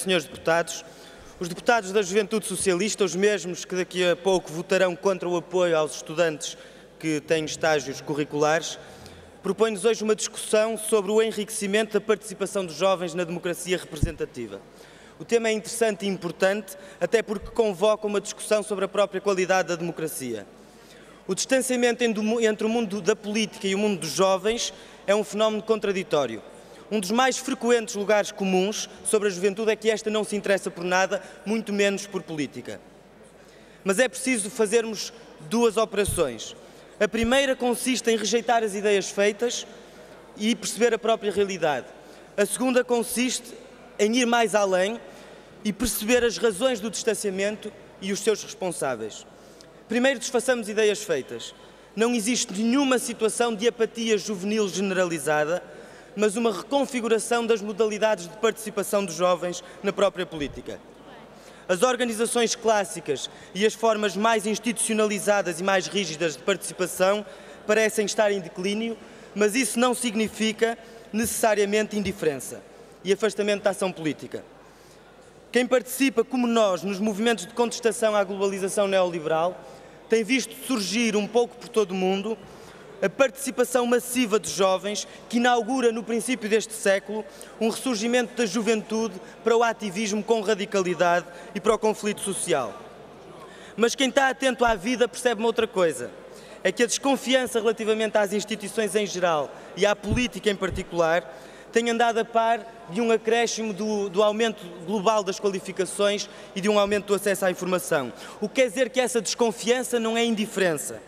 Senhores deputados, os deputados da Juventude Socialista, os mesmos que daqui a pouco votarão contra o apoio aos estudantes que têm estágios curriculares, propõem-nos hoje uma discussão sobre o enriquecimento da participação dos jovens na democracia representativa. O tema é interessante e importante, até porque convoca uma discussão sobre a própria qualidade da democracia. O distanciamento entre o mundo da política e o mundo dos jovens é um fenómeno contraditório. Um dos mais frequentes lugares comuns sobre a juventude é que esta não se interessa por nada, muito menos por política. Mas é preciso fazermos duas operações. A primeira consiste em rejeitar as ideias feitas e perceber a própria realidade. A segunda consiste em ir mais além e perceber as razões do distanciamento e os seus responsáveis. Primeiro, desfaçamos ideias feitas. Não existe nenhuma situação de apatia juvenil generalizada, mas uma reconfiguração das modalidades de participação dos jovens na própria política. As organizações clássicas e as formas mais institucionalizadas e mais rígidas de participação parecem estar em declínio, mas isso não significa necessariamente indiferença e afastamento da ação política. Quem participa, como nós, nos movimentos de contestação à globalização neoliberal, tem visto surgir um pouco por todo o mundo a participação massiva de jovens que inaugura no princípio deste século um ressurgimento da juventude para o ativismo com radicalidade e para o conflito social. Mas quem está atento à vida percebe uma outra coisa, é que a desconfiança relativamente às instituições em geral e à política em particular tem andado a par de um acréscimo do aumento global das qualificações e de um aumento do acesso à informação. O que quer dizer que essa desconfiança não é indiferença.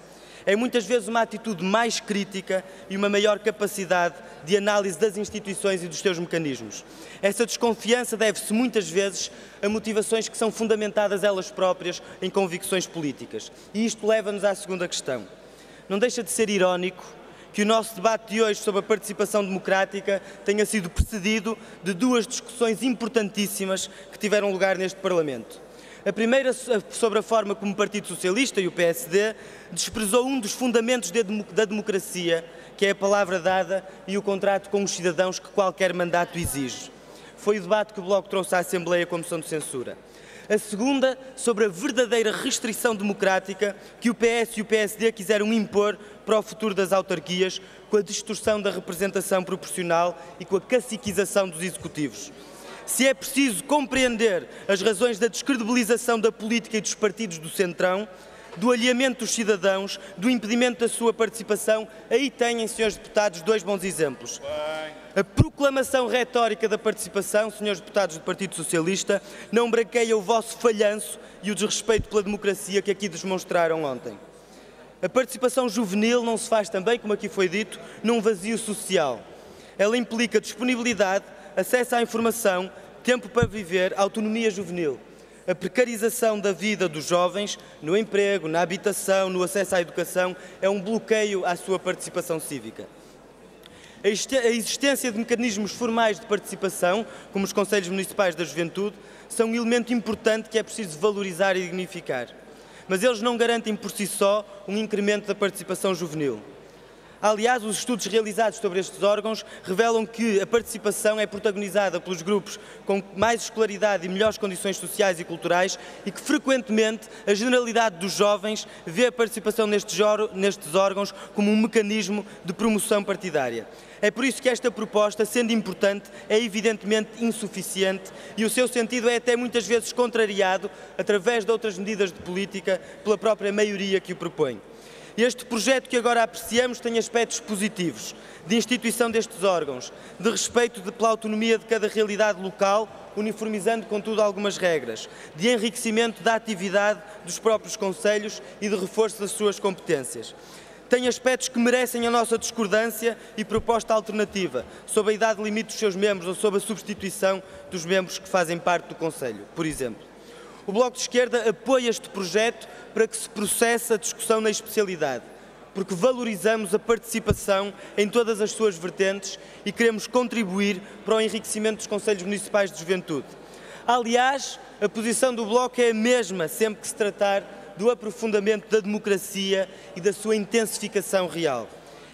É muitas vezes uma atitude mais crítica e uma maior capacidade de análise das instituições e dos seus mecanismos. Essa desconfiança deve-se muitas vezes a motivações que são fundamentadas elas próprias em convicções políticas. E isto leva-nos à segunda questão. Não deixa de ser irónico que o nosso debate de hoje sobre a participação democrática tenha sido precedido de duas discussões importantíssimas que tiveram lugar neste Parlamento. A primeira sobre a forma como o Partido Socialista e o PSD desprezou um dos fundamentos da democracia, que é a palavra dada e o contrato com os cidadãos que qualquer mandato exige. Foi o debate que o Bloco trouxe à Assembleia com a moção de censura. A segunda sobre a verdadeira restrição democrática que o PS e o PSD quiseram impor para o futuro das autarquias, com a distorção da representação proporcional e com a caciquização dos executivos. Se é preciso compreender as razões da descredibilização da política e dos partidos do centrão, do alinhamento dos cidadãos, do impedimento da sua participação, aí têm, senhores deputados, dois bons exemplos. A proclamação retórica da participação, senhores deputados do Partido Socialista, não branqueia o vosso falhanço e o desrespeito pela democracia que aqui demonstraram ontem. A participação juvenil não se faz também, como aqui foi dito, num vazio social. Ela implica disponibilidade, acesso à informação, tempo para viver, autonomia juvenil. A precarização da vida dos jovens no emprego, na habitação, no acesso à educação é um bloqueio à sua participação cívica. A existência de mecanismos formais de participação, como os Conselhos Municipais da Juventude, são um elemento importante que é preciso valorizar e dignificar. Mas eles não garantem por si só um incremento da participação juvenil. Aliás, os estudos realizados sobre estes órgãos revelam que a participação é protagonizada pelos grupos com mais escolaridade e melhores condições sociais e culturais e que, frequentemente, a generalidade dos jovens vê a participação nestes órgãos como um mecanismo de promoção partidária. É por isso que esta proposta, sendo importante, é evidentemente insuficiente e o seu sentido é até muitas vezes contrariado, através de outras medidas de política, pela própria maioria que o propõe. Este projeto que agora apreciamos tem aspectos positivos, de instituição destes órgãos, de respeito pela autonomia de cada realidade local, uniformizando, contudo, algumas regras, de enriquecimento da atividade dos próprios conselhos e de reforço das suas competências. Tem aspectos que merecem a nossa discordância e proposta alternativa, sobre a idade limite dos seus membros ou sobre a substituição dos membros que fazem parte do Conselho, por exemplo. O Bloco de Esquerda apoia este projeto para que se processe a discussão na especialidade, porque valorizamos a participação em todas as suas vertentes e queremos contribuir para o enriquecimento dos Conselhos Municipais de Juventude. Aliás, a posição do Bloco é a mesma sempre que se tratar do aprofundamento da democracia e da sua intensificação real.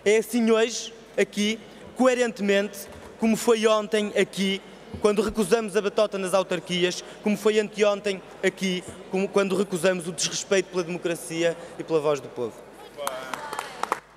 É assim hoje, aqui, coerentemente, como foi ontem aqui, quando recusamos a batota nas autarquias, como foi anteontem aqui, quando recusamos o desrespeito pela democracia e pela voz do povo.